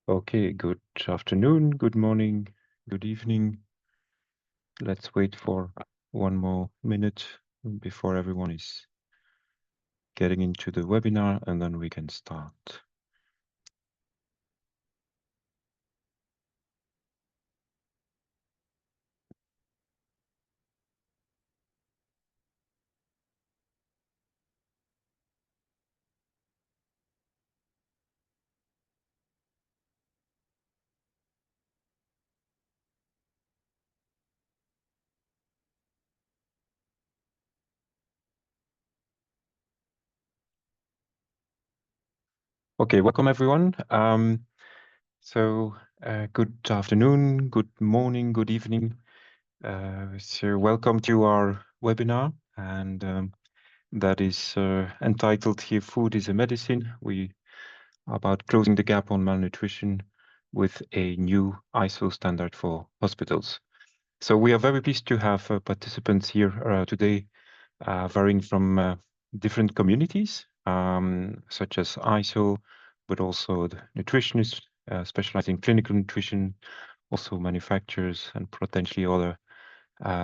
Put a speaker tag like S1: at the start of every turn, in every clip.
S1: Okay, good afternoon, good morning, good evening. Let's wait for one more minute before everyone is getting into the webinar, and then we can start. Okay, welcome everyone. Good afternoon, good morning, good evening. So welcome to our webinar, and that is entitled here, Food is a Medicine. We are about closing the gap on malnutrition with a new ISO standard for hospitals. So we are very pleased to have participants here today, varying from different communities, such as ISO, but also the nutritionists specializing in clinical nutrition, also manufacturers and potentially other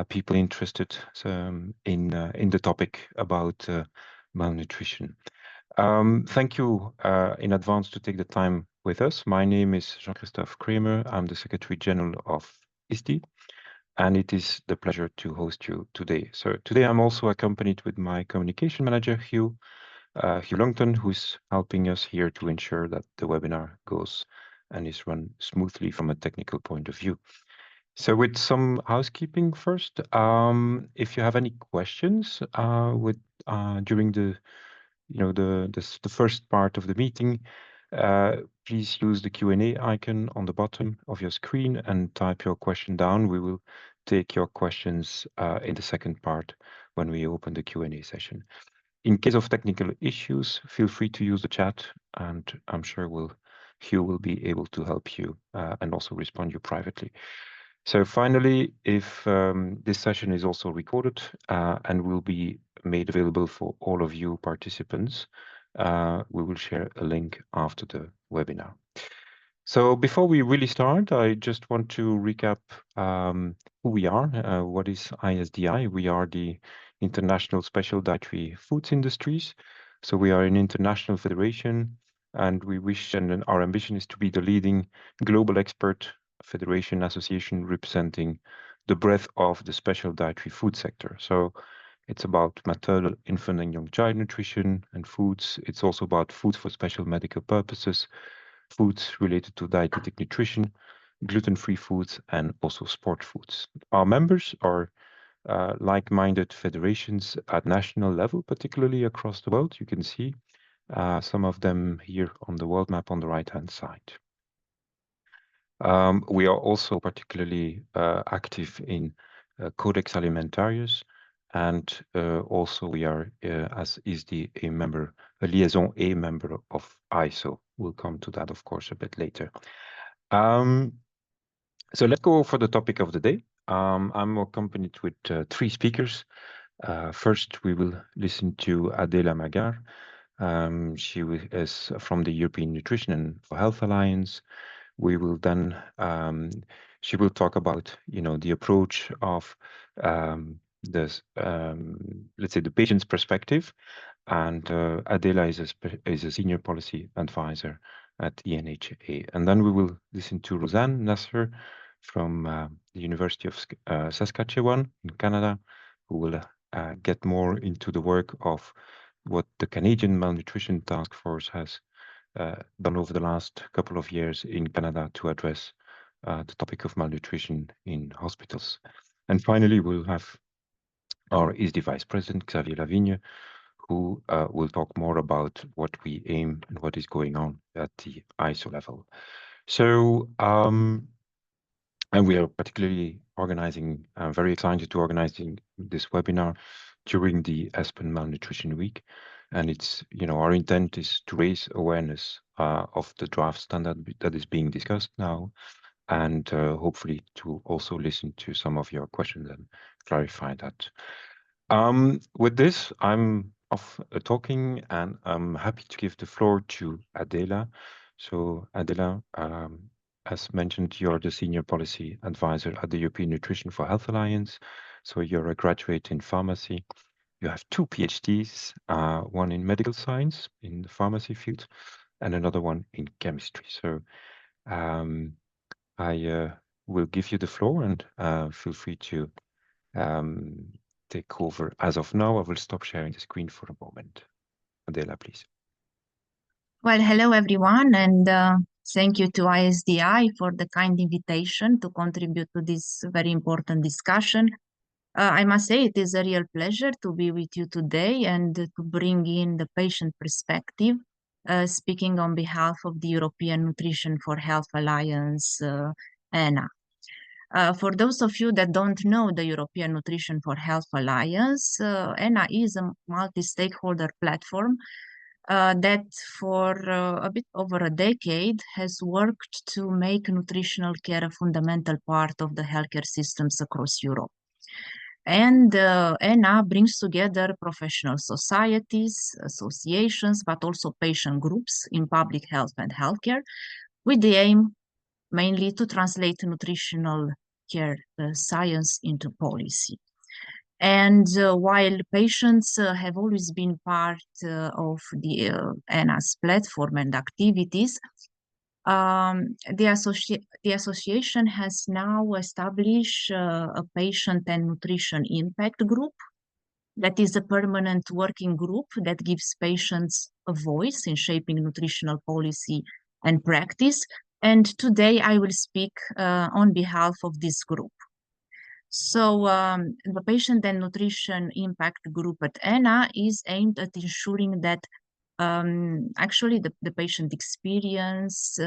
S1: people interested in the topic about malnutrition. Thank you in advance to take the time with us. My name is Jean-Christophe Kramer. I'm the Secretary General of ISTI, and it is the pleasure to host you today. So today I'm also accompanied with my communication manager, Hugh Longton, who's helping us here to ensure that the webinar goes and is run smoothly from a technical point of view. So with some housekeeping first, if you have any questions during the first part of the meeting, please use the Q&A icon on the bottom of your screen and type your question down. We will take your questions in the second part when we open the Q&A session. In case of technical issues, feel free to use the chat, and I'm sure Hugh will be able to help you and also respond you privately. So finally, if this session is also recorded and will be made available for all of you participants, we will share a link after the webinar. So before we really start, I just want to recap who we are. What is ISDI? We are the International Special Dietary Foods Industries. So we are an international federation, and we wish, and our ambition is to be the leading global expert federation association representing the breadth of the special dietary food sector. So it's about maternal, infant, and young child nutrition and foods. It's also about foods for special medical purposes, foods related to dietetic nutrition, gluten-free foods, and also sport foods. Our members are like-minded federations at national level, particularly across the world. You can see some of them here on the world map on the right-hand side. We are also particularly active in Codex Alimentarius, and also we are, as is a member, a liaison A member of ISO. We'll come to that, of course, a bit later. So let's go for the topic of the day. I'm accompanied with three speakers. First, we will listen to Adela Magar. She is from the European Nutrition and for Health Alliance. We will then, she will talk about, the approach of let's say, the patient's perspective. And Adela is a senior policy advisor at ENHA. And then we will listen to Roseanne Nasser from the University of Saskatchewan in Canada, who will get more into the work of what the Canadian Malnutrition Task Force has done over the last couple of years in Canada to address the topic of malnutrition in hospitals. And finally, we'll have our ISDI Vice President, Xavier Lavigne, who will talk more about what we aim and what is going on at the ISO level. So, and we are particularly organizing, very excited to organizing this webinar during the Aspen Malnutrition Week. And it's, our intent is to raise awareness of the draft standard that is being discussed now, and hopefully to also listen to some of your questions and clarify that. With this, I'm off talking, and I'm happy to give the floor to Adela. So Adela, as mentioned, you're the Senior Policy Advisor at the European Nutrition for Health Alliance. So you're a graduate in pharmacy. You have 2 PhDs, one in medical science in the pharmacy field and another one in chemistry. So I will give you the floor and feel free to take over. As of now, I will stop sharing the screen for a moment. Adela, please.
S2: Well, hello everyone, and thank you to ISDI for the kind invitation to contribute to this very important discussion. I must say it is a real pleasure to be with you today and to bring in the patient perspective, speaking on behalf of the European Nutrition for Health Alliance, ENA. For those of you that don't know the European Nutrition for Health Alliance, ENA is a multi-stakeholder platform that for a bit over a decade has worked to make nutritional care a fundamental part of the healthcare systems across Europe. And ENA brings together professional societies, associations, but also patient groups in public health and healthcare with the aim mainly to translate nutritional care science into policy. And while patients have always been part of the ENA's platform and activities, the association has now established a patient and nutrition impact group that is a permanent working group that gives patients a voice in shaping nutritional policy and practice. And today I will speak on behalf of this group. So the Patient and Nutrition Impact Group at ENA is aimed at ensuring that actually the patient experience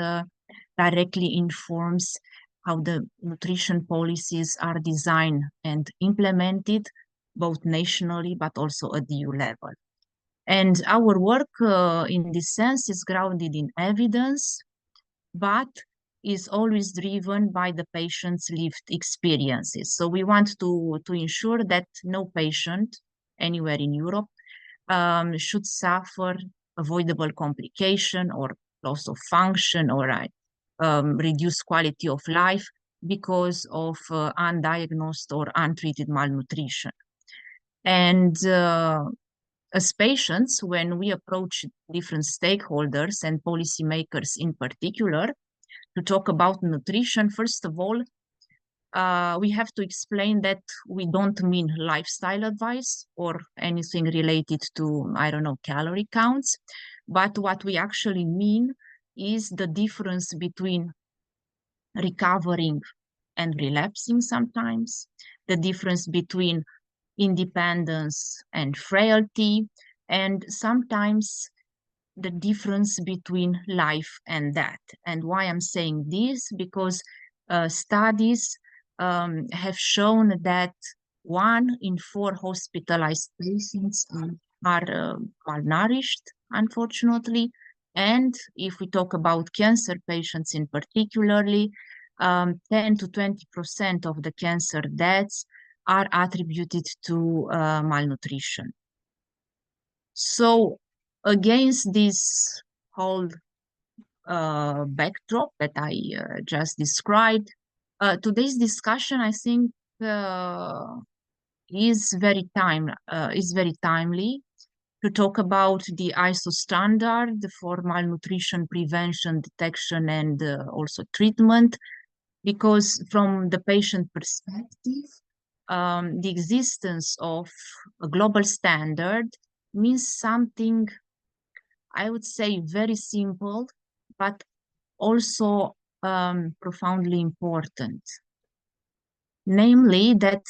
S2: directly informs how the nutrition policies are designed and implemented, both nationally but also at the EU level. And our work in this sense is grounded in evidence, but is always driven by the patient's lived experiences. So we want to ensure that no patient anywhere in Europe should suffer avoidable complication or loss of function or reduced quality of life because of undiagnosed or untreated malnutrition. And as patients, when we approach different stakeholders and policymakers in particular, to talk about nutrition, first of all, we have to explain that we don't mean lifestyle advice or anything related to, I don't know, calorie counts, but what we actually mean is the difference between recovering and relapsing sometimes, the difference between independence and frailty, and sometimes the difference between life and death. And why I'm saying this? Because studies have shown that 1 in 4 hospitalized patients are malnourished, unfortunately. And if we talk about cancer patients in particularly, 10 to 20% of the cancer deaths are attributed to malnutrition. So against this whole backdrop that I just described, today's discussion, I think, is very timely to talk about the ISO standard for malnutrition prevention, detection, and also treatment, because from the patient perspective, the existence of a global standard means something, I would say, very simple, but also profoundly important. Namely, that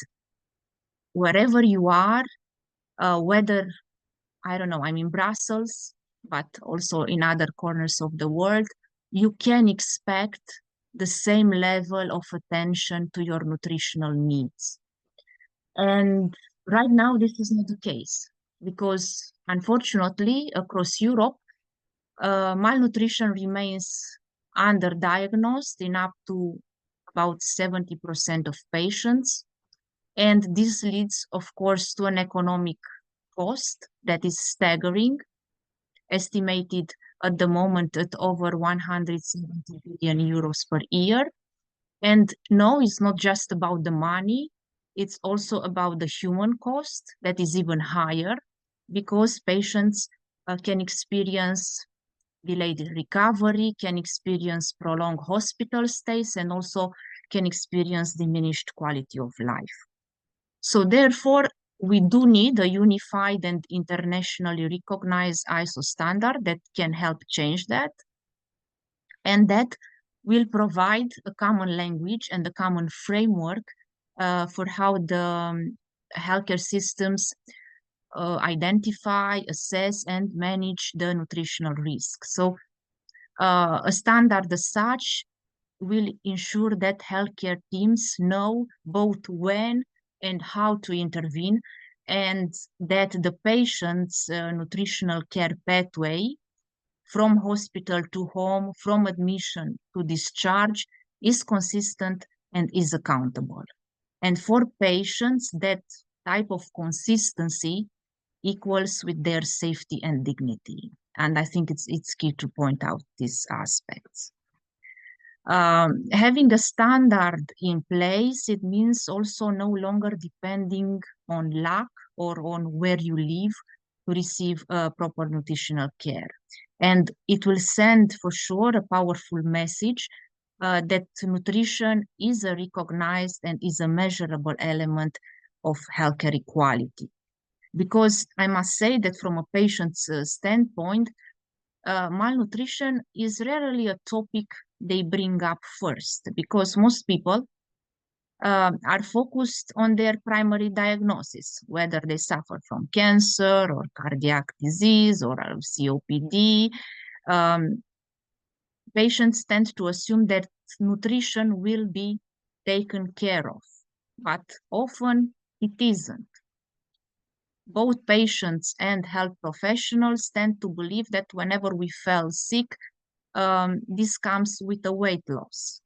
S2: wherever you are, whether, I don't know, I'm in Brussels, but also in other corners of the world, you can expect the same level of attention to your nutritional needs. And right now, this is not the case, because unfortunately, across Europe, malnutrition remains underdiagnosed in up to about 70% of patients. And this leads, of course, to an economic cost that is staggering, estimated at the moment at over 170 billion euros per year. And no, it's not just about the money, it's also about the human cost that is even higher, because patients can experience delayed recovery, can experience prolonged hospital stays, and also can experience diminished quality of life. So therefore, we do need a unified and internationally recognized ISO standard that can help change that, and that will provide a common language and a common framework for how the healthcare systems identify, assess, and manage the nutritional risk. So a standard as such will ensure that healthcare teams know both when and how to intervene, and that the patient's nutritional care pathway from hospital to home, from admission to discharge, is consistent and is accountable. And for patients, that type of consistency equals with their safety and dignity. And I think it's key to point out these aspects. Having a standard in place, it means also no longer depending on luck or on where you live to receive proper nutritional care. And it will send for sure a powerful message that nutrition is a recognized and is a measurable element of healthcare equality. Because I must say that from a patient's standpoint, malnutrition is rarely a topic they bring up first, because most people are focused on their primary diagnosis, whether they suffer from cancer or cardiac disease or COPD. Patients tend to assume that nutrition will be taken care of, but often it isn't. Both patients and health professionals tend to believe that whenever we fell sick, this comes with a weight loss.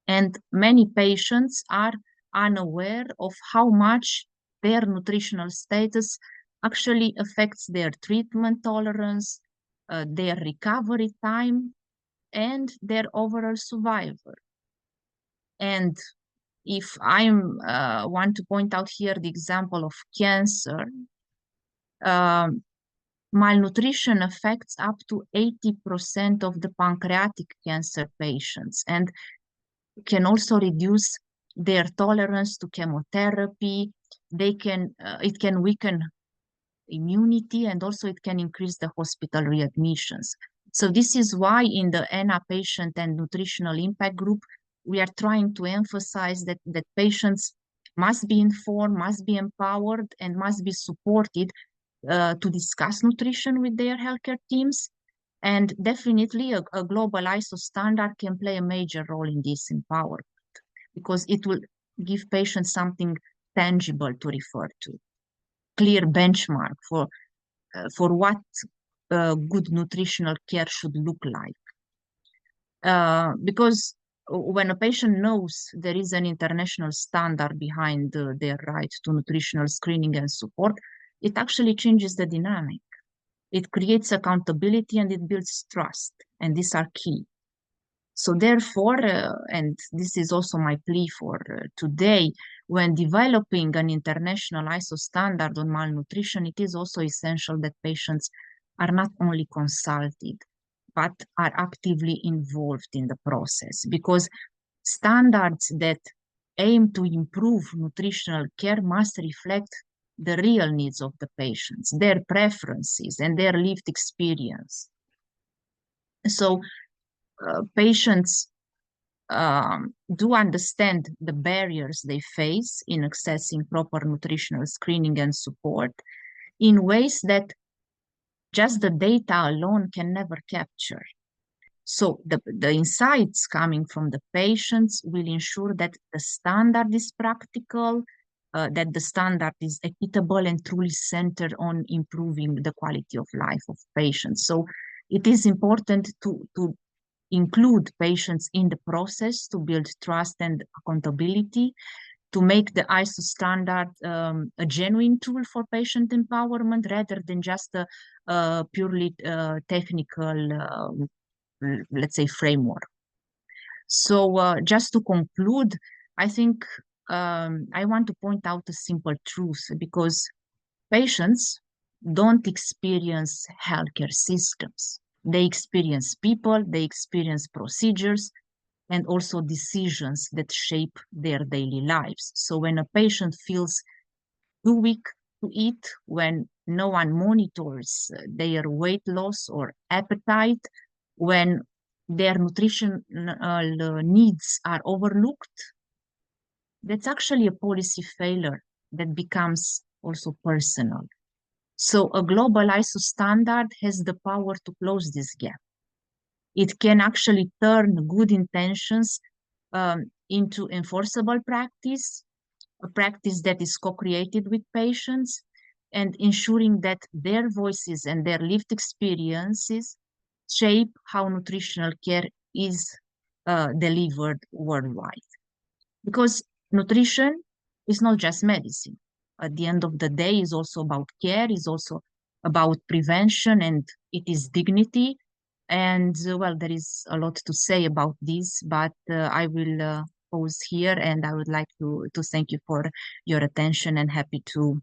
S2: And many patients are unaware of how much their nutritional status actually affects their treatment tolerance, their recovery time, and their overall survival. And if I want to point out here the example of cancer, malnutrition affects up to 80% of the pancreatic cancer patients, and can also reduce their tolerance to chemotherapy. It can weaken immunity, and also it can increase the hospital readmissions. So this is why in the ENA patient and nutritional impact group, we are trying to emphasize that patients must be informed, must be empowered, and must be supported to discuss nutrition with their healthcare teams. And definitely a global ISO standard can play a major role in this empowerment, because it will give patients something tangible to refer to, clear benchmark for what good nutritional care should look like. Because when a patient knows there is an international standard behind their right to nutritional screening and support, it actually changes the dynamic. It creates accountability and it builds trust, and these are key. So therefore, and this is also my plea for today, when developing an international ISO standard on malnutrition, it is also essential that patients are not only consulted, but are actively involved in the process, because standards that aim to improve nutritional care must reflect the real needs of the patients, their preferences, and their lived experience. So patients do understand the barriers they face in accessing proper nutritional screening and support in ways that just the data alone can never capture. So the insights coming from the patients will ensure that the standard is practical, that the standard is equitable and truly centered on improving the quality of life of patients. So it is important to include patients in the process to build trust and accountability, to make the ISO standard a genuine tool for patient empowerment rather than just a purely technical, let's say, framework. So just to conclude, I think I want to point out a simple truth, because patients don't experience healthcare systems. They experience people, they experience procedures, and also decisions that shape their daily lives. So when a patient feels too weak to eat, when no one monitors their weight loss or appetite, when their nutritional needs are overlooked, that's actually a policy failure that becomes also personal. So a global ISO standard has the power to close this gap. It can actually turn good intentions into enforceable practice, a practice that is co-created with patients, and ensuring that their voices and their lived experiences shape how nutritional care is delivered worldwide. Because nutrition is not just medicine. At the end of the day, it's also about care, it's also about prevention, and it is dignity. And well, there is a lot to say about this, but I will pause here, and I would like to thank you for your attention and happy to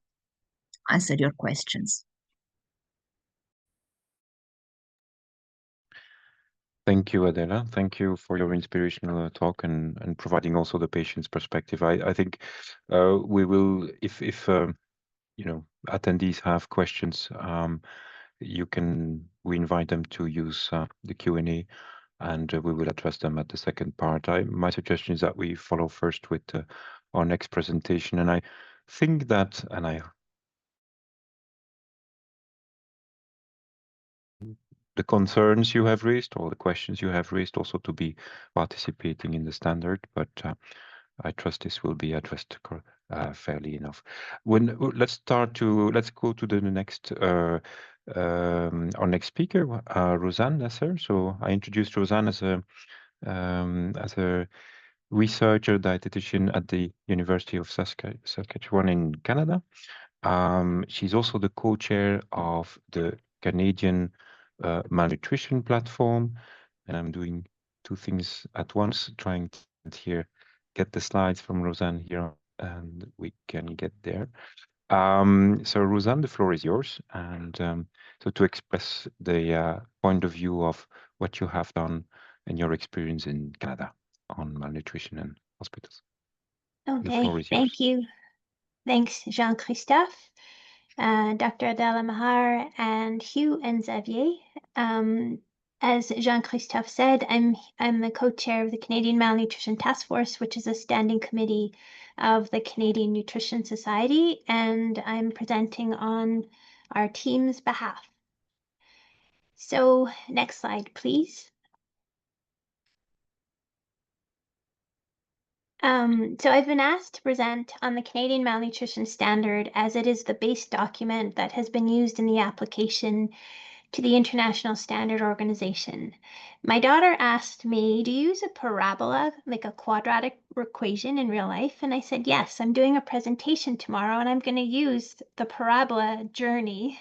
S2: answer your questions.
S1: Thank you, Adela. Thank you for your inspirational talk and providing also the patient's perspective. I think we will, if you know, attendees have questions, we invite them to use the Q&A, and we will address them at the second part. My suggestion is that we follow first with our next presentation, and I think that, and the concerns you have raised or the questions you have raised also to be participating in the standard, but I trust this will be addressed fairly enough. Let's go to the next our next speaker, Rosanne Nasser. So I introduced Rosanne as a researcher dietitian at the University of Saskatchewan in Canada. She's also the co-chair of the Canadian malnutrition platform, and I'm doing two things at once, trying to get the slides from Rosanne here, and we can get there. So Rosanne, the floor is yours, and so to express the point of view of what you have done and your experience in Canada on malnutrition in hospitals. The
S3: Okay,
S1: floor is yours.
S3: thank you. Thanks, Jean-Christophe, Dr. Adela Mahar, and Hugh and Xavier. As Jean-Christophe said, I'm the co-chair of the Canadian Malnutrition Task Force, which is a standing committee of the Canadian Nutrition Society, and I'm presenting on our team's behalf. So next slide, please. So I've been asked to present on the Canadian Malnutrition Standard, as it is the base document that has been used in the application to the International Standard Organization. My daughter asked me, do you use a parabola, like a quadratic equation in real life? And I said, yes, I'm doing a presentation tomorrow and I'm going to use the parabola journey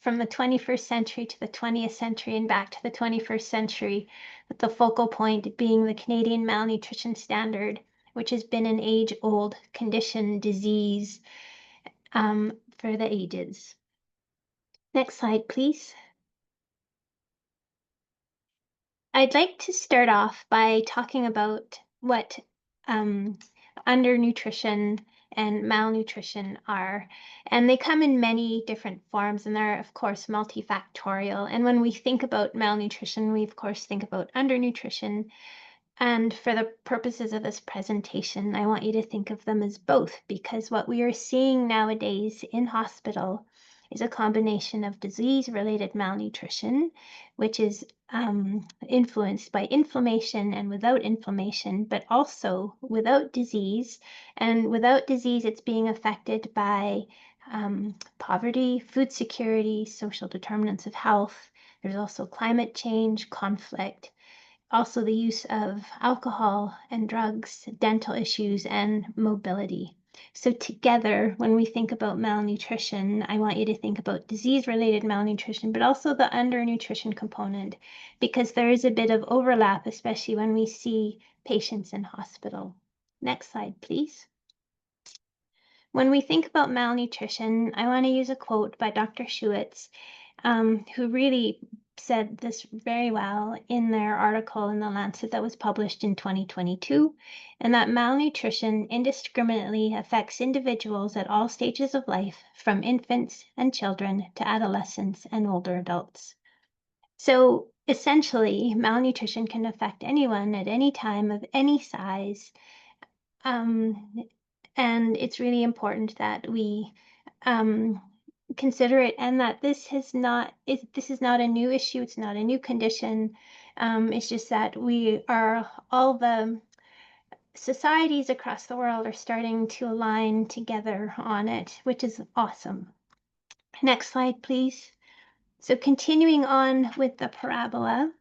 S3: from the 21st century to the 20th century and back to the 21st century, with the focal point being the Canadian Malnutrition Standard, which has been an age-old condition, disease for the ages. Next slide, please. I'd like to start off by talking about what undernutrition and malnutrition are. And they come in many different forms, and they're, of course, multifactorial. And when we think about malnutrition, we, of course, think about undernutrition. And for the purposes of this presentation, I want you to think of them as both, because what we are seeing nowadays in hospital is a combination of disease-related malnutrition, which is influenced by inflammation and without inflammation, but also without disease. And without disease, it's being affected by poverty, food security, social determinants of health. There's also climate change, conflict, also the use of alcohol and drugs, dental issues, and mobility. So together, when we think about malnutrition, I want you to think about disease-related malnutrition, but also the undernutrition component, because there is a bit of overlap, especially when we see patients in hospital. Next slide, please. When we think about malnutrition, I want to use a quote by Dr. Schewitz, who really said this very well in their article in The Lancet that was published in 2022, and that malnutrition indiscriminately affects individuals at all stages of life, from infants and children to adolescents and older adults. So essentially, malnutrition can affect anyone at any time of any size. And it's really important that we consider it, and that this is not a new issue. It's not a new condition. It's just that all the societies across the world are starting to align together on it, which is awesome. Next slide, please. So continuing on with the parabola,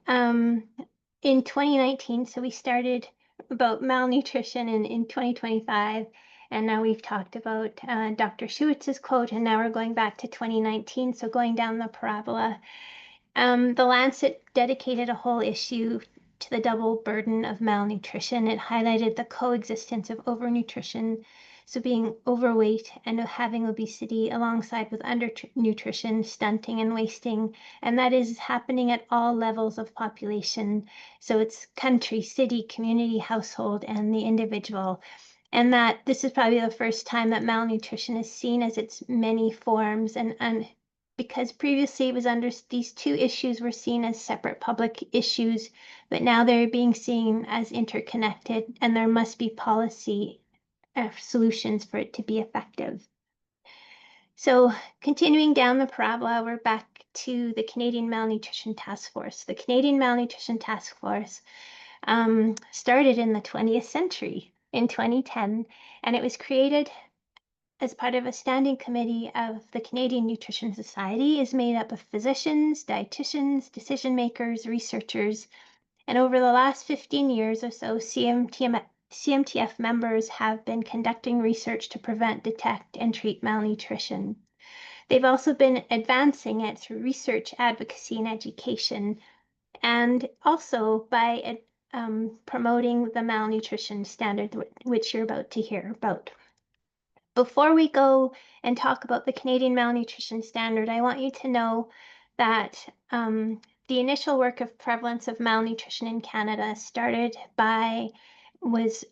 S3: in 2019, so we started about malnutrition in 2025, and now we've talked about Dr. Schewitz's quote, and now we're going back to 2019, so going down the parabola. The Lancet dedicated a whole issue to the double burden of malnutrition. It highlighted the coexistence of overnutrition, so being overweight and having obesity alongside with undernutrition, stunting and wasting, and that is happening at all levels of population. So it's country, city, community, household, and the individual. And that this is probably the first time that malnutrition is seen as its many forms, and because previously it was under these two issues were seen as separate public issues, but now they're being seen as interconnected, and there must be policy solutions for it to be effective. So continuing down the parabola, we're back to the Canadian Malnutrition Task Force. The Canadian Malnutrition Task Force started in the 20th century in 2010, and it was created as part of a standing committee of the Canadian Nutrition Society. Is made up of physicians, dietitians, decision makers, researchers, and over the last 15 years or so, CMTF members have been conducting research to prevent, detect, and treat malnutrition. They've also been advancing it through research, advocacy, and education, and also by promoting the malnutrition standard, which you're about to hear about. Before we go and talk about the Canadian Malnutrition Standard, I want you to know that the initial work of prevalence of malnutrition in Canada was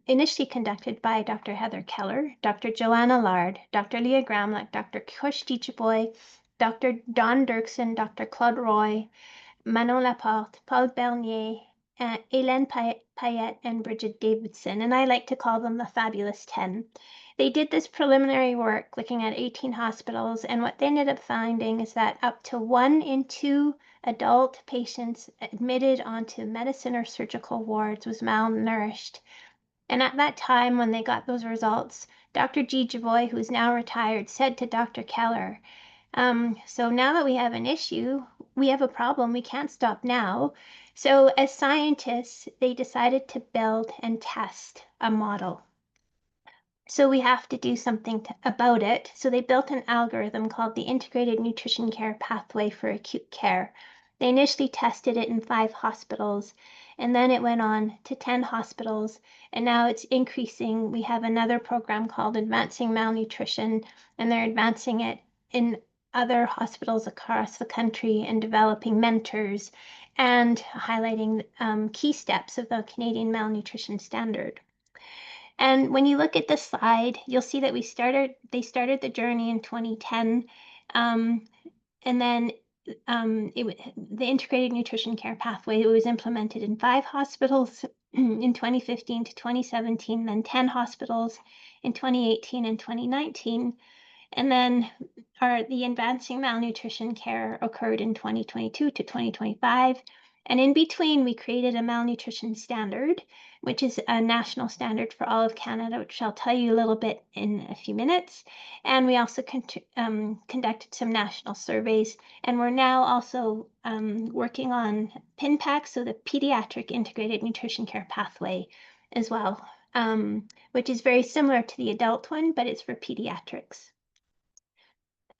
S3: initially conducted by Dr. Heather Keller, Dr. Joanna Lard, Dr. Leah Gramlich, Dr. Kush Dichaboy, Dr. Don Dirksen, Dr. Claude Roy, Manon Laporte, Paul Bernier, Hélène Payette, and Bridget Davidson, and I like to call them the Fabulous 10. They did this preliminary work looking at 18 hospitals, and what they ended up finding is that up to 1 in 2 adult patients admitted onto medicine or surgical wards was malnourished. And at that time, when they got those results, Dr. Dichaboy, who is now retired, said to Dr. Keller, so now that we have an issue, we have a problem, we can't stop now. So as scientists, they decided to build and test a model. So we have to do something about it. So they built an algorithm called the Integrated Nutrition Care Pathway for Acute Care. They initially tested it in 5 hospitals, and then it went on to 10 hospitals, and now it's increasing. We have another program called Advancing Malnutrition, and they're advancing it in other hospitals across the country and developing mentors and highlighting key steps of the Canadian Malnutrition Standard. And when you look at this slide, you'll see that they started the journey in 2010, and then the Integrated Nutrition Care Pathway was implemented in 5 hospitals in 2015 to 2017, then 10 hospitals in 2018 and 2019. And then the Advancing Malnutrition Care occurred in 2022 to 2025. And in between, we created a malnutrition standard, which is a national standard for all of Canada, which I'll tell you a little bit in a few minutes. And we also conducted some national surveys, and we're now also working on PINPAC, so the Pediatric Integrated Nutrition Care Pathway as well, which is very similar to the adult one, but it's for pediatrics.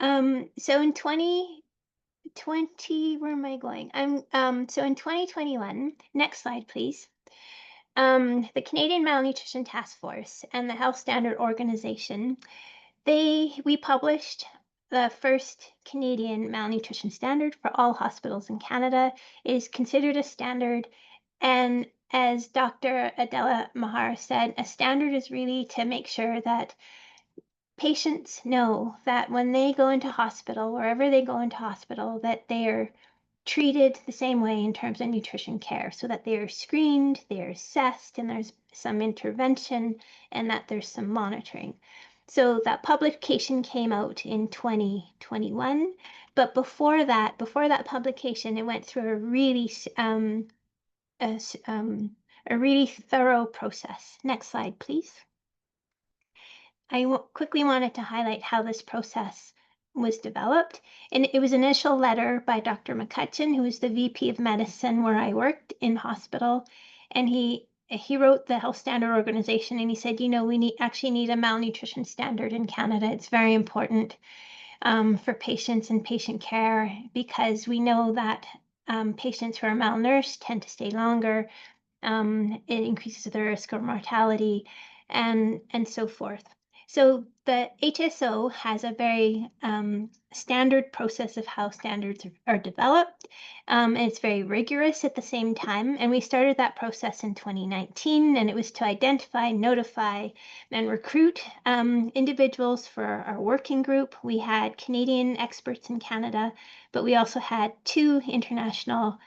S3: So in 2020, where am I going? So in 2021, next slide, please. The Canadian Malnutrition Task Force and the Health Standard Organization, we published the first Canadian malnutrition standard for all hospitals in Canada. It is considered a standard, and as Dr. Adela Mahar said, a standard is really to make sure that patients know that when they go into hospital, wherever they go into hospital, that they are treated the same way in terms of nutrition care, so that they are screened, they are assessed, and there's some intervention, and that there's some monitoring. So that publication came out in 2021, but before that publication, it went through a really thorough process. Next slide, please. I quickly wanted to highlight how this process was developed. And it was an initial letter by Dr. McCutcheon, who was the VP of medicine where I worked in hospital. And he wrote the Health Standard Organization, and he said, you know, we actually need a malnutrition standard in Canada. It's very important for patients and patient care, because we know that patients who are malnourished tend to stay longer. It increases the risk of mortality and so forth. So the HSO has a very standard process of how standards are developed. And it's very rigorous at the same time. And we started that process in 2019, and it was to identify, notify, and recruit individuals for our working group. We had Canadian experts in Canada, but we also had 2 international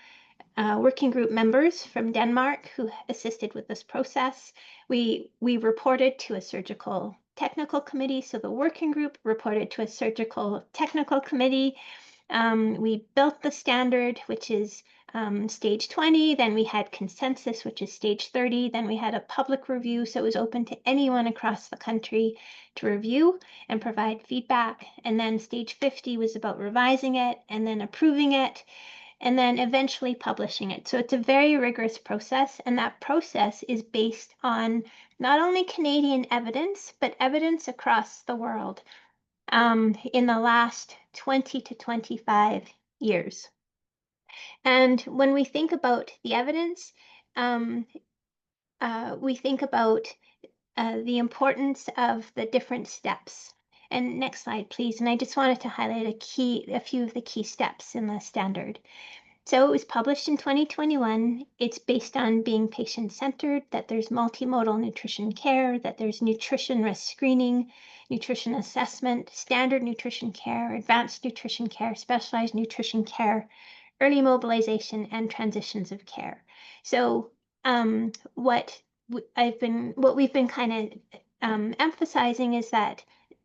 S3: working group members from Denmark who assisted with this process. We reported to a surgical technical committee, so the working group reported to a surgical technical committee. We built the standard, which is stage 20, then we had consensus, which is stage 30, then we had a public review, so it was open to anyone across the country to review and provide feedback, and then stage 50 was about revising it and then approving it, and then eventually publishing it. So it's a very rigorous process, and that process is based on not only Canadian evidence, but evidence across the world in the last 20 to 25 years. And when we think about the evidence, we think about the importance of the different steps. And next slide, please. And I just wanted to highlight a few of the key steps in the standard. So it was published in 2021. It's based on being patient-centered, that there's multimodal nutrition care, that there's nutrition risk screening, nutrition assessment, standard nutrition care, advanced nutrition care, specialized nutrition care, early mobilization, and transitions of care. So what we've been kind of emphasizing is that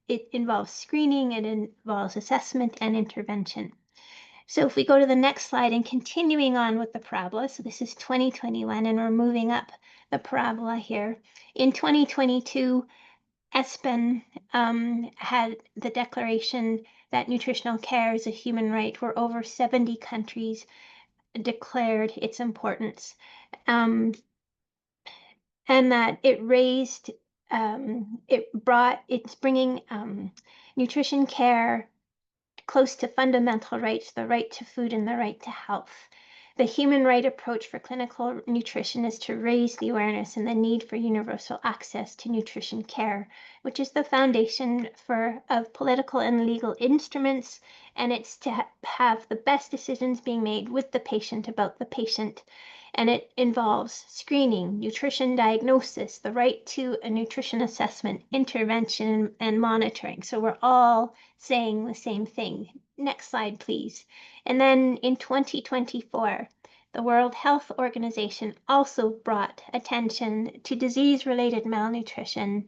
S3: it involves screening, it involves assessment and intervention. So if we go to the next slide and continuing on with the parabola, so this is 2021 and we're moving up the parabola here. In 2022, ESPN had the declaration that nutritional care is a human right, where over 70 countries declared its importance. And that it raised, it's bringing nutrition care close to fundamental rights, the right to food and the right to health. The human right approach for clinical nutrition is to raise the awareness and the need for universal access to nutrition care, which is the foundation of political and legal instruments, and it's to have the best decisions being made with the patient about the patient. And it involves screening, nutrition diagnosis, the right to a nutrition assessment, intervention, and monitoring. So we're all saying the same thing. Next slide, please. And then in 2024, the World Health Organization also brought attention to disease-related malnutrition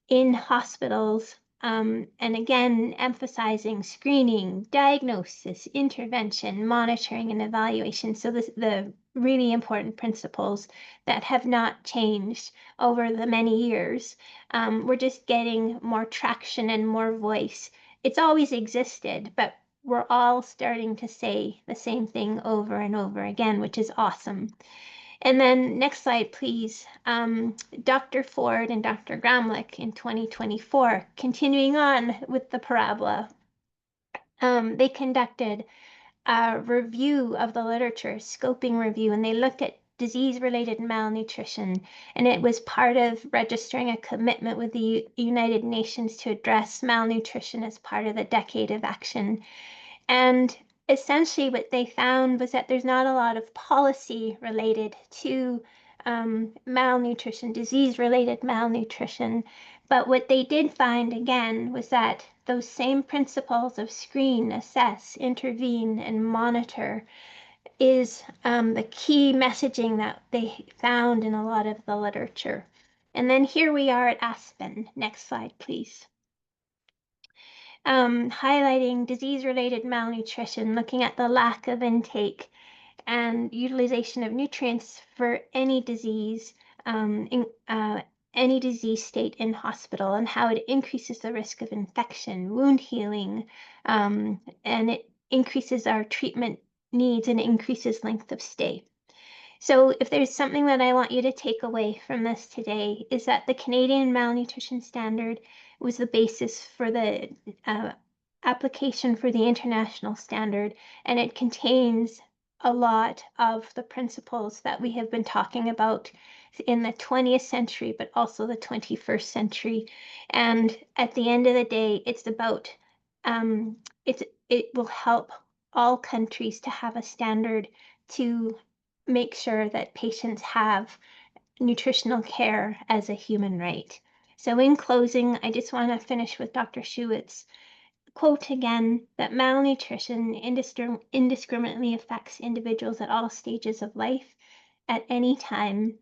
S3: in hospitals And again, emphasizing screening, diagnosis, intervention, monitoring, and evaluation. So the really important principles that have not changed over the many years. We're just getting more traction and more voice. It's always existed, but we're all starting to say the same thing over and over again, which is awesome. And then next slide, please. Dr. Ford and Dr. Gramlich in 2024, continuing on with the parabola, they conducted a review of the literature, scoping review, and they looked at disease-related malnutrition, and it was part of registering a commitment with the United Nations to address malnutrition as part of the Decade of Action. And essentially what they found was that there's not a lot of policy related to malnutrition, disease-related malnutrition. But what they did find, again, was that those same principles of screen, assess, intervene, and monitor is the key messaging that they found in a lot of the literature. And then here we are at Aspen. Next slide, please. Highlighting disease-related malnutrition, looking at the lack of intake and utilization of nutrients for any disease, any disease state in hospital, and how it increases the risk of infection, wound healing, and it increases our treatment needs and increases length of stay. So if there's something that I want you to take away from this today, is that the Canadian Malnutrition Standard was the basis for the application for the international standard, and it contains a lot of the principles that we have been talking about in the 20th century, but also the 21st century. And at the end of the day, it's about, it will help all countries to have a standard to make sure that patients have nutritional care as a human right. So in closing, I just want to finish with Dr. Schuett's quote again, that malnutrition indiscriminately affects individuals at all stages of life, at any time,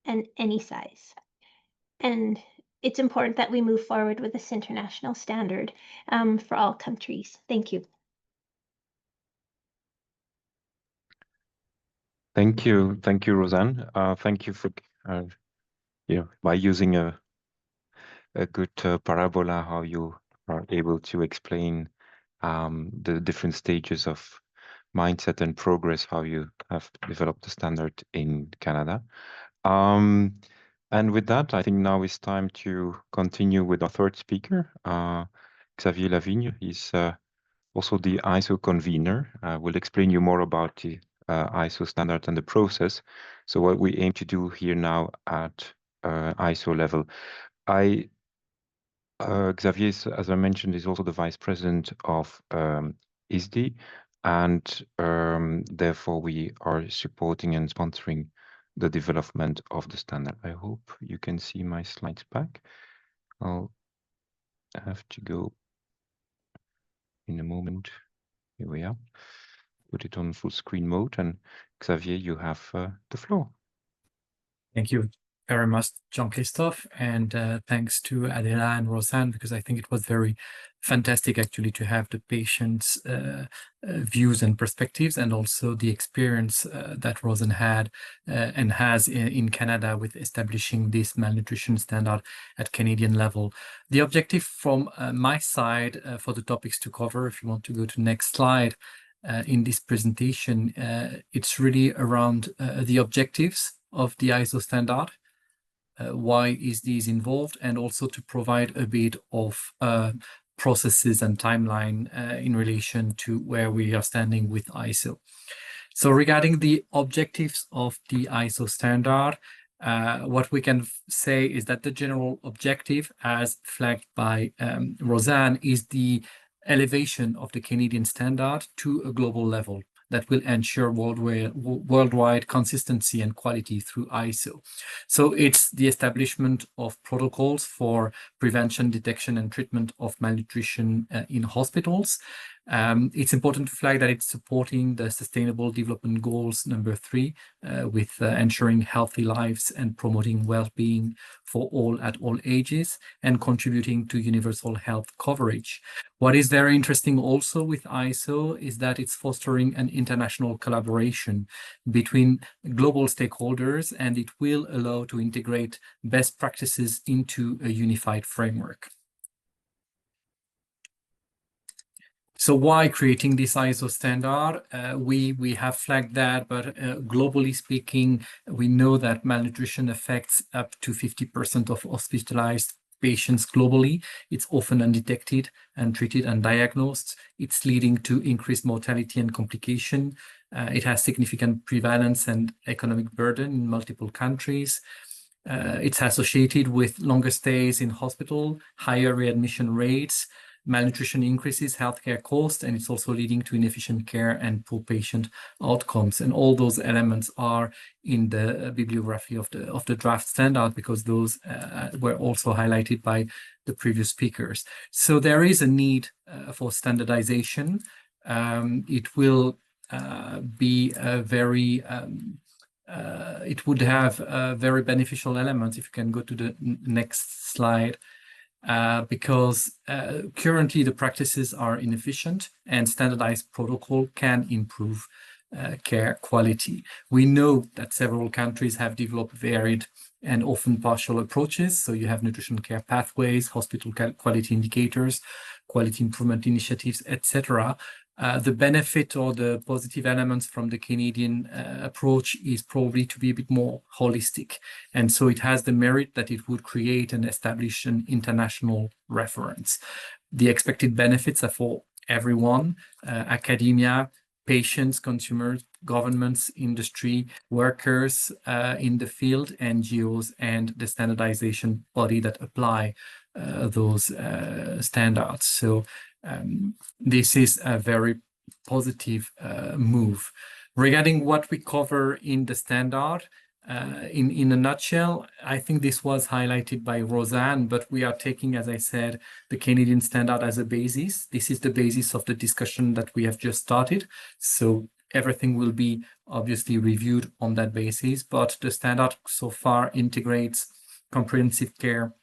S3: and any size. And it's important that we move forward with this international standard for all countries. Thank you.
S1: Thank you, Roseanne. Thank you for by using a good parabola, how you are able to explain the different stages of mindset and progress, how you have developed the standard in Canada. And with that, I think now it's time to continue with our third speaker, Xavier Lavigne. He's also the ISO convener. We'll explain you more about the ISO standard and the process. So what we aim to do here now at ISO level. Xavier, as I mentioned, is also the vice president of ISDI, and therefore we are supporting and sponsoring the development of the standard. I hope you can see my slides back. I'll have to go in a moment. Here we are. Put it on full screen mode, and Xavier, you have the floor.
S4: Thank you very much, Jean-Christophe, and thanks to Adela and Roseanne, because I think it was very fantastic actually to have the patients' views and perspectives, and also the experience that Roseanne had and has in Canada with establishing this malnutrition standard at Canadian level. The objective from my side for the topics to cover, if you want to go to the next slide, in this presentation, it's really around the objectives of the ISO standard, why is these involved, and also to provide a bit of processes and timeline in relation to where we are standing with ISO. So regarding the objectives of the ISO standard, what we can say is that the general objective, as flagged by Roseanne, is the elevation of the Canadian standard to a global level that will ensure worldwide consistency and quality through ISO. So it's the establishment of protocols for prevention, detection, and treatment of malnutrition in hospitals, It's important to flag that it's supporting the Sustainable Development Goals number 3 with ensuring healthy lives and promoting well-being for all at all ages and contributing to universal health coverage. What is very interesting also with ISO is that it's fostering an international collaboration between global stakeholders, and it will allow to integrate best practices into a unified framework. So why creating this ISO standard? We have flagged that, but globally speaking, we know that malnutrition affects up to 50% of hospitalized patients globally. It's often undetected, untreated, undiagnosed. It's leading to increased mortality and complication. It has significant prevalence and economic burden in multiple countries. It's associated with longer stays in hospital, higher readmission rates. Malnutrition increases healthcare costs, and it's also leading to inefficient care and poor patient outcomes. And all those elements are in the bibliography of the draft standard, because those were also highlighted by the previous speakers. So there is a need for standardization. It will be a very it would have very beneficial elements. If you can go to the next slide. Because currently the practices are inefficient, and standardized protocol can improve care quality. We know that several countries have developed varied and often partial approaches. So you have nutrition care pathways, hospital quality indicators, quality improvement initiatives, etc. The benefit or the positive elements from the Canadian approach is probably to be a bit more holistic. And so it has the merit that it would create and establish an international reference. The expected benefits are for everyone, academia, patients, consumers, governments, industry, workers in the field, NGOs, and the standardization body that apply those standards. So this is a very positive move. Regarding what we cover in the standard, in a nutshell, I think this was highlighted by Roseanne, but we are taking, as I said, the Canadian standard as a basis. This is the basis of the discussion that we have just started. So everything will be obviously reviewed on that basis, but the standard so far integrates comprehensive care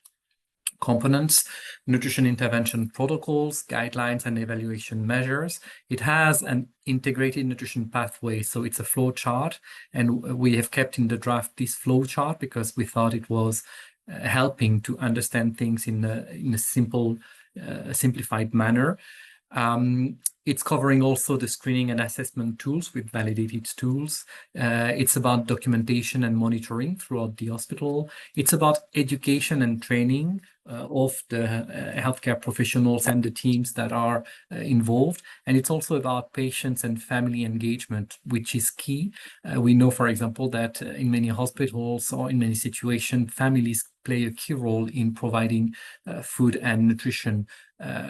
S4: components, nutrition intervention protocols, guidelines, and evaluation measures. It has an integrated nutrition pathway, so it's a flow chart, and we have kept in the draft this flow chart because we thought it was helping to understand things in a simple, simplified manner. It's covering also the screening and assessment tools with validated tools. It's about documentation and monitoring throughout the hospital. It's about education and training of the healthcare professionals and the teams that are involved. And it's also about patients and family engagement, which is key. We know, for example, that in many hospitals or in many situations, families play a key role in providing food and nutrition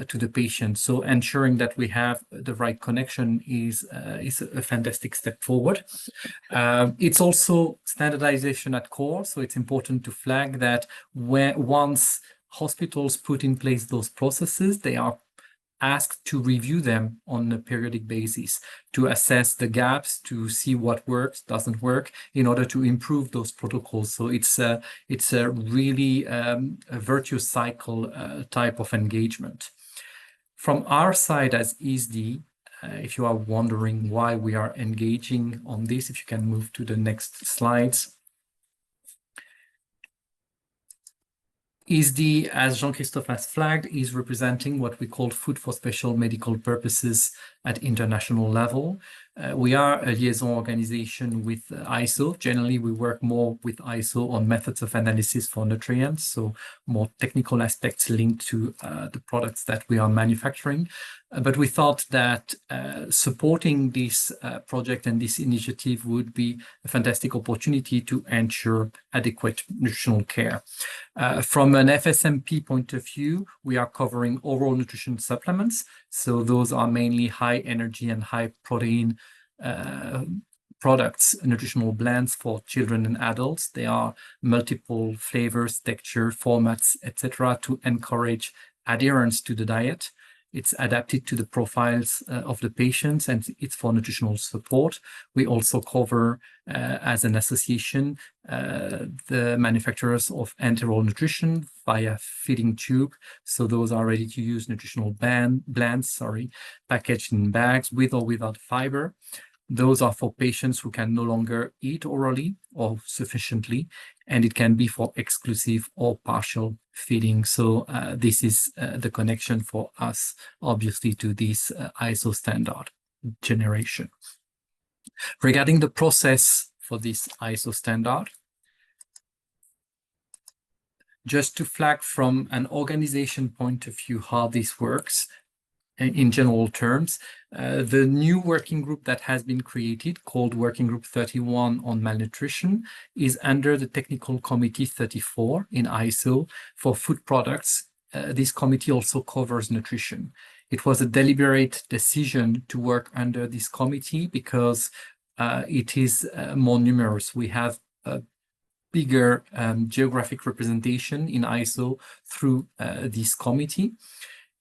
S4: to the patient. So ensuring that we have the right connection is a fantastic step forward. It's also standardization at core. So it's important to flag that once hospitals put in place those processes, they are asked to review them on a periodic basis to assess the gaps, to see what works, doesn't work, in order to improve those protocols. So it's a really a virtuous cycle type of engagement. From our side as ESD, if you are wondering why we are engaging on this, if you can move to the next slides. ESD, as Jean-Christophe has flagged, is representing what we call food for special medical purposes at international level. We are a liaison organization with ISO. Generally, we work more with ISO on methods of analysis for nutrients, so more technical aspects linked to the products that we are manufacturing. But we thought that supporting this project and this initiative would be a fantastic opportunity to ensure adequate nutritional care. From an FSMP point of view, we are covering oral nutrition supplements. So those are mainly high energy and high protein products, nutritional blends for children and adults. They are multiple flavors, texture, formats, etc., to encourage adherence to the diet. It's adapted to the profiles of the patients, and it's for nutritional support. We also cover, as an association, the manufacturers of enteral nutrition via feeding tube. So those are ready-to-use nutritional blends, packaged in bags with or without fiber. Those are for patients who can no longer eat orally or sufficiently, and it can be for exclusive or partial feeding. So this is the connection for us, obviously, to this ISO standard generation. Regarding the process for this ISO standard, just to flag from an organization point of view how this works, in general terms, the new working group that has been created, called Working Group 31 on malnutrition, is under the Technical Committee 34 in ISO for food products. This committee also covers nutrition. It was a deliberate decision to work under this committee because it is more numerous. We have a bigger geographic representation in ISO through this committee.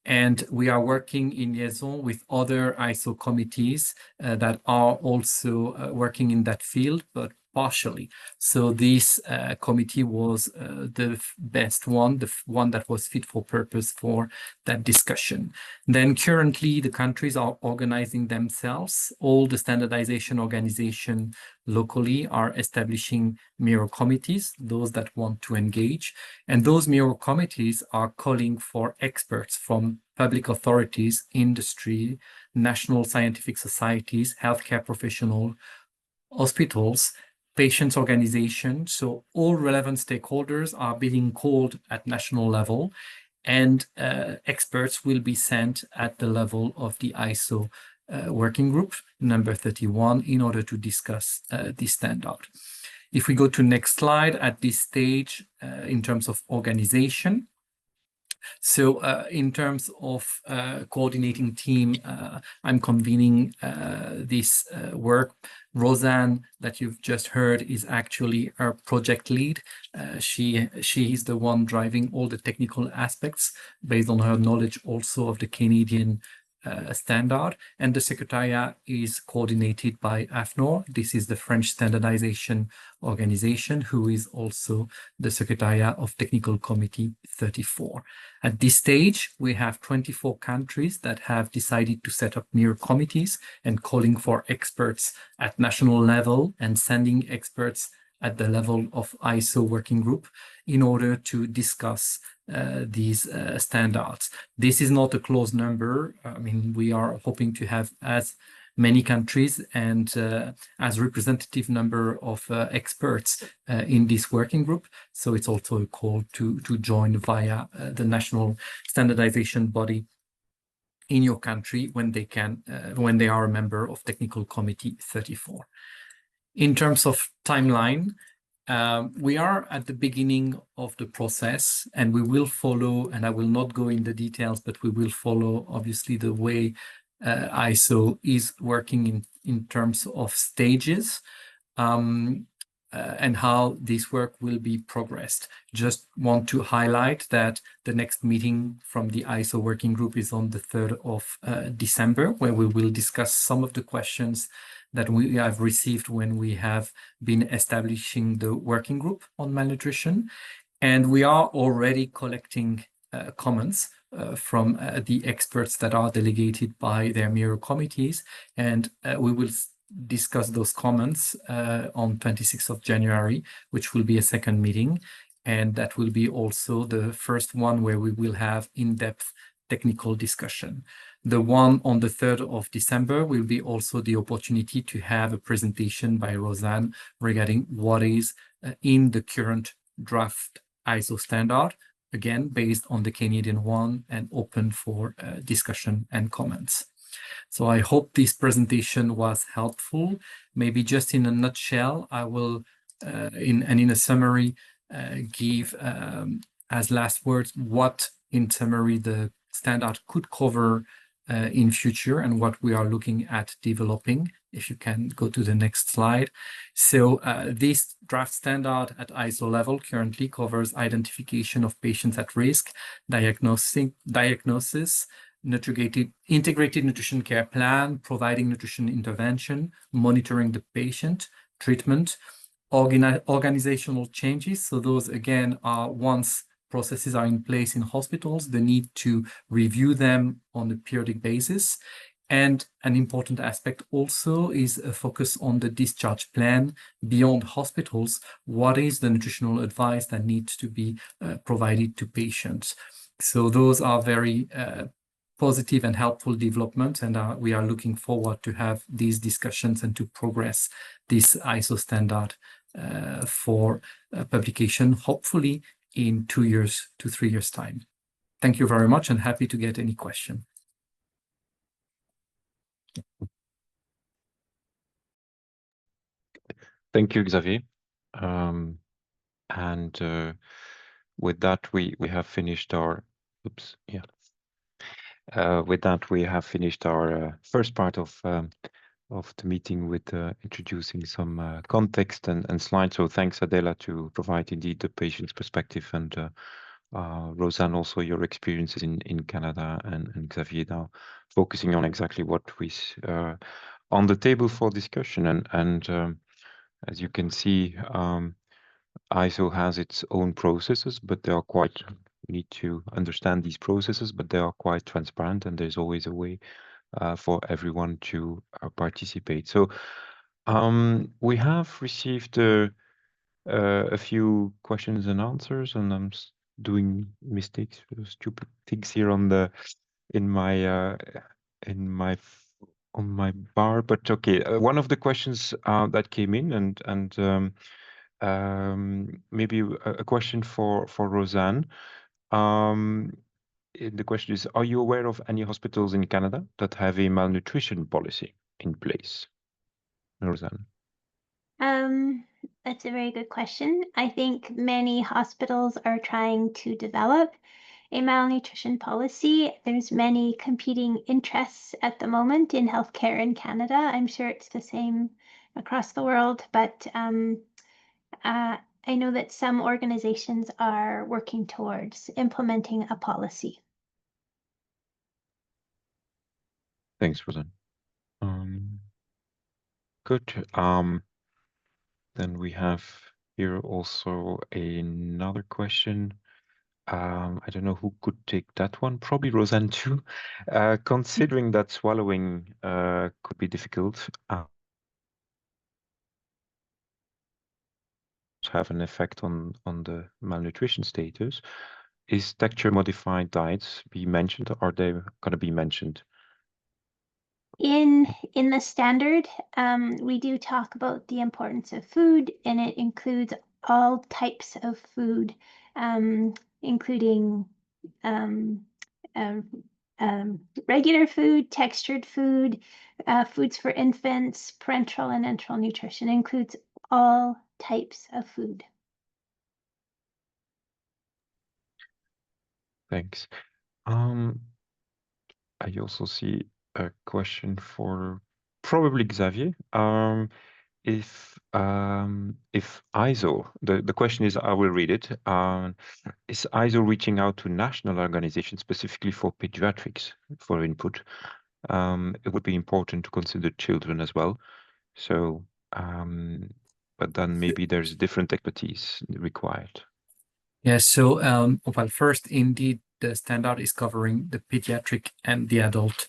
S4: And we are working in liaison with other ISO committees that are also working in that field, but partially. So this committee was the best one, the one that was fit for purpose for that discussion. Then currently the countries are organizing themselves. All the standardization organizations locally are establishing mirror committees, those that want to engage. And those mirror committees are calling for experts from public authorities, industry, national scientific societies, healthcare professionals, hospitals, patients' organizations. So all relevant stakeholders are being called at national level, and experts will be sent at the level of the ISO working group number 31 in order to discuss this standard. If we go to next slide, at this stage, in terms of organization, so in terms of coordinating team, I'm convening this work. Roseanne, that you've just heard, is actually our project lead. She is the one driving all the technical aspects based on her knowledge also of the Canadian standard, and the Secretariat is coordinated by AFNOR. This is the French standardization organization, who is also the Secretariat of Technical Committee 34. At this stage, we have 24 countries that have decided to set up mirror committees and calling for experts at national level and sending experts at the level of ISO working group in order to discuss these standards. This is not a closed number. I mean, we are hoping to have as many countries and as representative number of experts in this working group. So it's also a call to join via the national standardization body in your country when they can, when they are a member of Technical Committee 34. In terms of timeline, we are at the beginning of the process, and we will follow, and I will not go in the details, but we will follow obviously the way ISO is working in terms of stages, and how this work will be progressed. Just want to highlight that the next meeting from the ISO working group is on the 3rd of December, where we will discuss some of the questions that we have received when we have been establishing the working group on malnutrition. And we are already collecting comments from the experts that are delegated by their mirror committees. And we will discuss those comments on 26th of January, which will be a second meeting. And that will be also the first one where we will have in-depth technical discussion. The one on the 3rd of December will be also the opportunity to have a presentation by Roseanne regarding what is in the current draft ISO standard, again, based on the Canadian one and open for discussion and comments. So I hope this presentation was helpful. Maybe just in a nutshell, I will, in a summary, give as last words what, in summary, the standard could cover in future and what we are looking at developing. If you can go to the next slide. So this draft standard at ISO level currently covers identification of patients at risk, diagnosis, integrated nutrition care plan, providing nutrition intervention, monitoring the patient, treatment, organizational changes. So those, again, are once processes are in place in hospitals, the need to review them on a periodic basis. And an important aspect also is a focus on the discharge plan beyond hospitals. What is the nutritional advice that needs to be provided to patients? So those are very positive and helpful developments, and we are looking forward to have these discussions and to progress this ISO standard for publication, hopefully in 2 years to 3 years' time. Thank you very much, and happy to get any question.
S1: Thank you, Xavier. With that, we have finished our. Oops, yeah. With that, we have finished our first part of the meeting with introducing some context and slides. So thanks, Adela, to provide indeed the patient's perspective, and Roseanne, also your experiences in Canada, and Xavier now focusing on exactly what we on the table for discussion. And as you can see, ISO has its own processes, but they are quite, we need to understand these processes, but they are quite transparent, and there's always a way for everyone to participate. So we have received a few questions and answers, and I'm doing mistakes, stupid things here on my bar, but okay. One of the questions that came in, and maybe a question for Roseanne. The question is, are you aware of any hospitals in Canada that have a malnutrition policy in place? Roseanne.
S3: That's a very good question. I think many hospitals are trying to develop a malnutrition policy. There's many competing interests at the moment in healthcare in Canada. I'm sure it's the same across the world, but I know that some organizations are working towards implementing a policy.
S1: Thanks, Roseanne. Good. Then we have here also another question. I don't know who could take that one. Probably Roseanne too. Considering that swallowing could be difficult, have an effect on the malnutrition status. Is texture modified diets be mentioned? Are they going to be mentioned?
S3: In the standard, we do talk about the importance of food, and it includes all types of food, including regular food, textured food, foods for infants, parenteral and enteral nutrition. It includes all types of food.
S1: Thanks. I also see a question for probably Xavier. If ISO, the question is, I will read it. Is ISO reaching out to national organizations specifically for pediatrics for input? It would be important to consider children as well. So, but then maybe there's different expertise required.
S4: Yes. So, well, first, indeed, the standard is covering the pediatric and the adult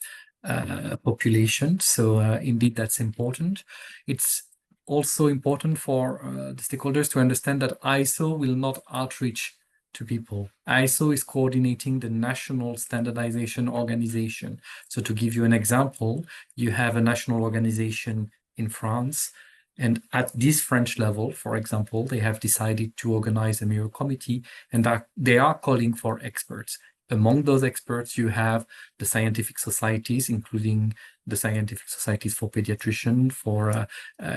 S4: population. So, indeed, that's important. It's also important for the stakeholders to understand that ISO will not outreach to people. ISO is coordinating the national standardization organization. So, to give you an example, you have a national organization in France. And at this French level, for example, they have decided to organize a mirror committee, and they are calling for experts. Among those experts, you have the scientific societies, including the scientific societies for pediatrician,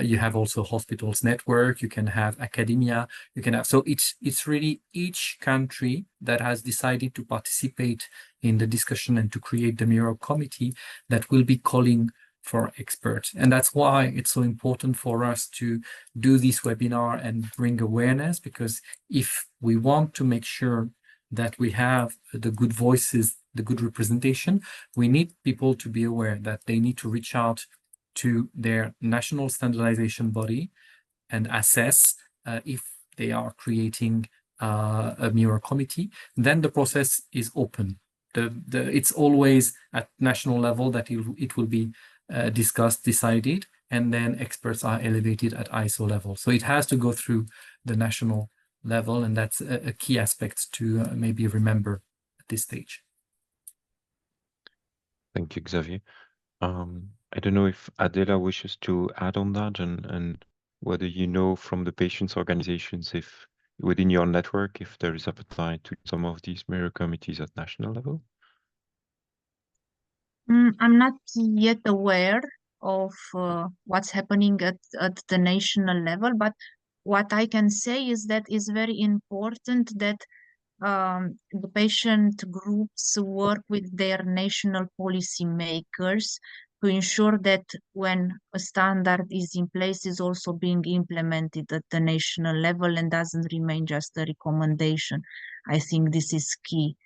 S4: you have also hospitals network, you can have academia, you can have, so it's really each country that has decided to participate in the discussion and to create the mirror committee that will be calling for experts. And that's why it's so important for us to do this webinar and bring awareness, because if we want to make sure that we have the good voices the good representation, we need people to be aware that they need to reach out to their national standardization body and assess if they are creating a mirror committee. Then the process is open. It's always at national level that it will be discussed, decided, and then experts are elevated at ISO level. So it has to go through the national level, and that's a key aspect to maybe remember at this stage.
S1: Thank you, Xavier. I don't know if Adela wishes to add on that, and whether you know from the patients' organizations if within your network if there is appetite to some of these mirror committees at national level.
S2: I'm not yet aware of what's happening at the national level, but what I can say is that it's very important that the patient groups work with their national policy makers to ensure that when a standard is in place, is also being implemented at the national level and doesn't remain just a recommendation. I think this is key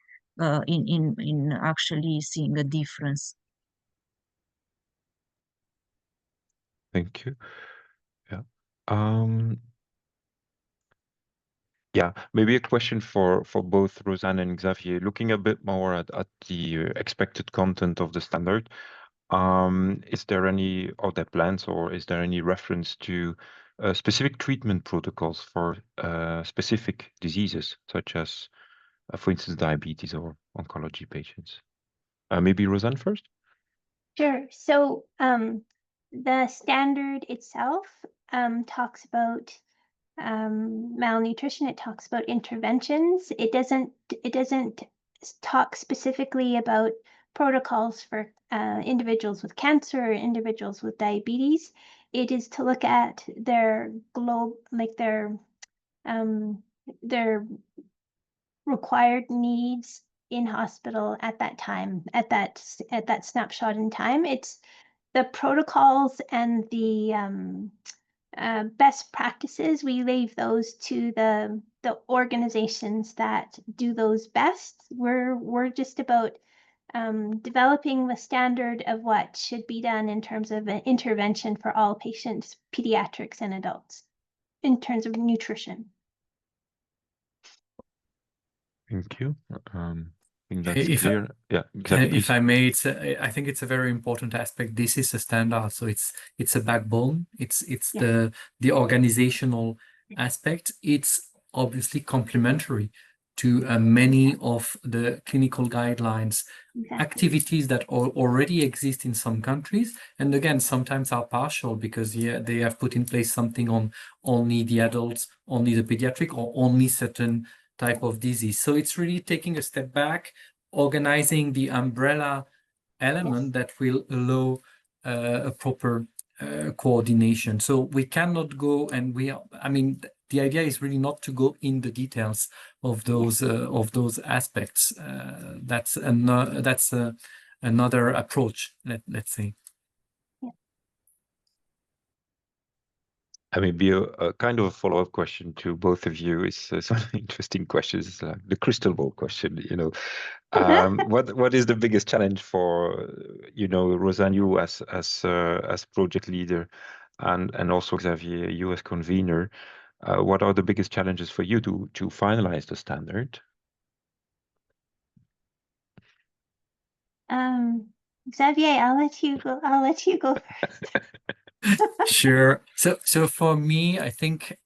S2: in actually seeing a difference.
S1: Thank you. Yeah. Yeah, maybe a question for both Rosanne and Xavier. Looking a bit more at the expected content of the standard, is there any other plans or is there any reference to specific treatment protocols for specific diseases, such as, for instance, diabetes or oncology patients? Maybe Rosanne first?
S3: Sure. So the standard itself talks about malnutrition. It talks about interventions. It doesn't talk specifically about protocols for individuals with cancer or individuals with diabetes. It is to look at their their required needs in hospital at that time, at that snapshot in time. It's the protocols and the best practices. We leave those to the organizations that do those best. We're just about developing the standard of what should be done in terms of an intervention for all patients, pediatrics and adults, in terms of nutrition.
S1: Thank you. I think that's clear. Yeah,
S4: if I may, I think it's a very important aspect. This is a standard, so it's a backbone. It's yeah. the organizational aspect. It's obviously complementary to many of the clinical guidelines, activities that already exist in some countries, and again sometimes are partial because they have put in place something on only the adults, only the pediatric, or only certain type of disease. So it's really taking a step back, organizing the umbrella element that will allow a proper coordination. So we cannot go, and the idea is really not to go in the details of those aspects. That's another approach. Let's say.
S1: I mean, be a kind of a follow-up question to both of you. Is some interesting questions. It's like the crystal ball question. What is the biggest challenge for Rosanne, you as project leader, and also Xavier, you as convener? What are the biggest challenges for you to finalize the standard?
S3: Xavier, I'll let you go first.
S4: Sure. So for me, I think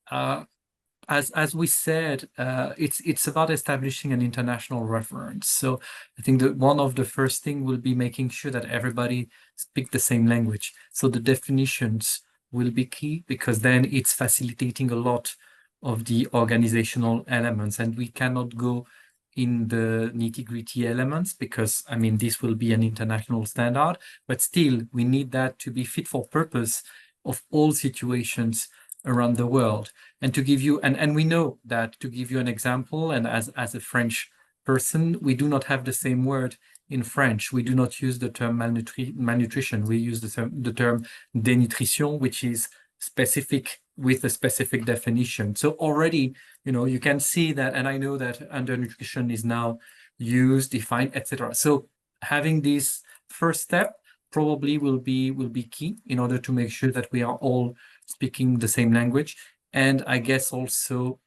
S4: as we said, it's about establishing an international reference. So I think that one of the first thing will be making sure that everybody speak the same language. So the definitions will be key, because then it's facilitating a lot of the organizational elements, and we cannot go in the nitty-gritty elements because this will be an international standard, but still we need that to be fit for purpose of all situations around the world. And to give you, and we know that, to give you an example, and as a French person, we do not have the same word in French. We do not use the term malnutrition. We use the term dénutrition, which is specific with a specific definition. So already, you can see that, and I know that undernutrition is now, use, define, etc. So having this first step probably will be key in order to make sure that we are all speaking the same language. And I guess also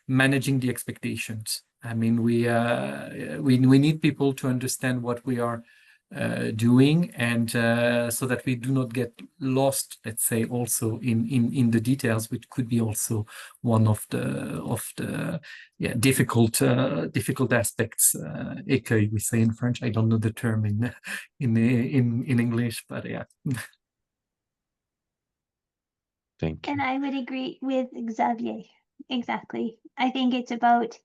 S4: managing the expectations. I mean, we need people to understand what we are doing, and so that we do not get lost, let's say, also in the details, which could be also one of the difficult aspects. Écueil, we say in French. I don't know the term in English, but yeah.
S1: Thank you.
S3: And I would agree with Xavier. Exactly. I think it's about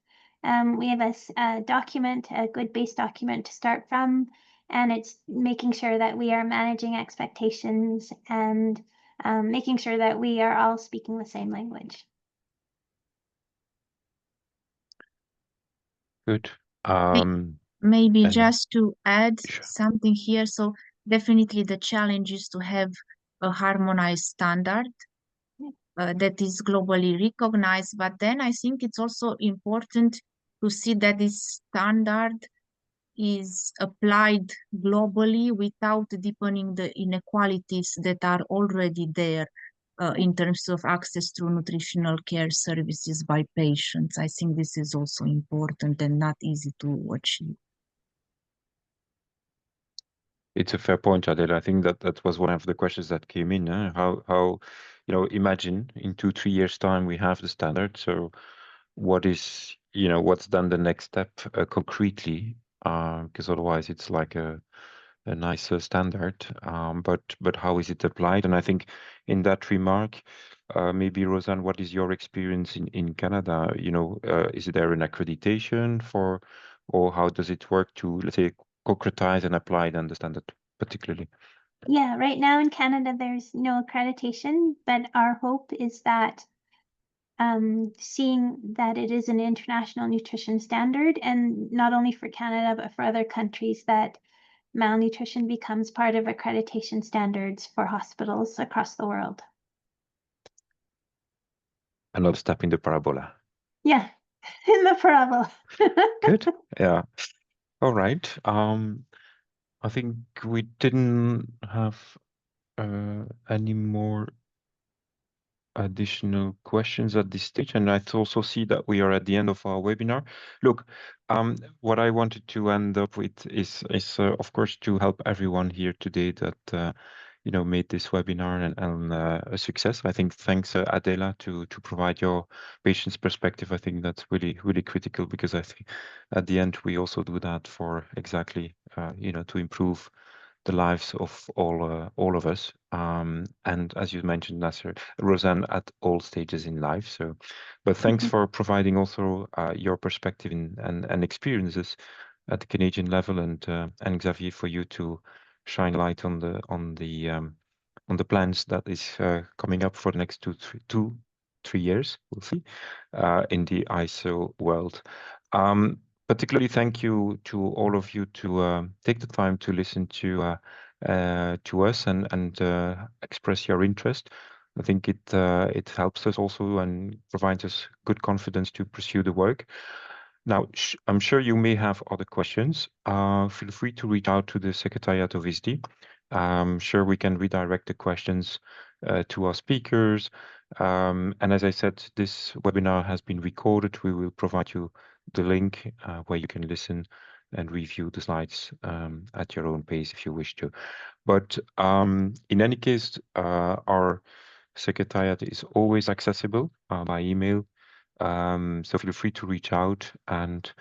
S3: we have a document, a good base document to start from, and it's making sure that we are managing expectations and making sure that we are all speaking the same language.
S1: Good.
S2: Maybe
S1: and-
S2: just to add
S1: Sure.
S2: something here. So definitely the challenge is to have a harmonized standard that is globally recognized. But then I think it's also important to see that this standard is applied globally without deepening the inequalities that are already there in terms of access to nutritional care services by patients. I think this is also important and not easy to achieve.
S1: It's a fair point, Adela. I think that was one of the questions that came in. How imagine in 2-3 years' time we have the standard. So what's then the next step concretely? Because otherwise it's like a nice standard. But how is it applied? And I think in that remark, maybe Roseanne, what is your experience in Canada? Is there an accreditation for, or how does it work to, let's say, concretize and apply and understand that particularly?
S3: Yeah, right now in Canada, there's no accreditation, but our hope is that seeing that it is an international nutrition standard, and not only for Canada, but for other countries, that malnutrition becomes part of accreditation standards for hospitals across the world.
S1: Another step in the parabola.
S3: Yeah, in the parabola.
S1: Good. Yeah. All right. I think we didn't have any more additional questions at this stage, and I also see that we are at the end of our webinar. Look, what I wanted to end up with is of course to help everyone here today that made this webinar and a success. I think thanks Adela to provide your patient's perspective. I think that's really critical, because I think at the end we also do that for exactly to improve the lives of all of us, and as you mentioned, Nasser, Roseanne, at all stages in life. So, but thanks for providing also your perspective and experiences at the Canadian level, and Xavier, for you to shine light on the plans that is coming up for the next 2-3 years. We'll see in the ISO world. Particularly thank you to all of you to take the time to listen to us and express your interest. I think it helps us also and provides us good confidence to pursue the work. Now, I'm sure you may have other questions. Feel free to reach out to the Secretariat of ISDI. I'm sure we can redirect the questions to our speakers. And as I said, this webinar has been recorded. We will provide you the link where you can listen and review the slides at your own pace if you wish to. But in any case, our Secretariat is always accessible by email. So feel free to reach out. And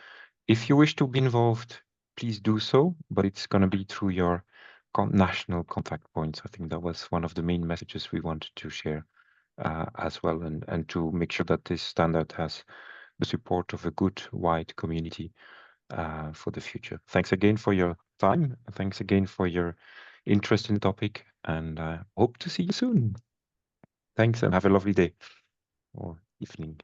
S1: if you wish to be involved, please do so, but it's going to be through your national contact points. I think that was one of the main messages we wanted to share as well, and to make sure that this standard has the support of a good, wide community for the future. Thanks again for your time. Thanks again for your interest in the topic, and I hope to see you soon. Thanks, and have a lovely day or evening.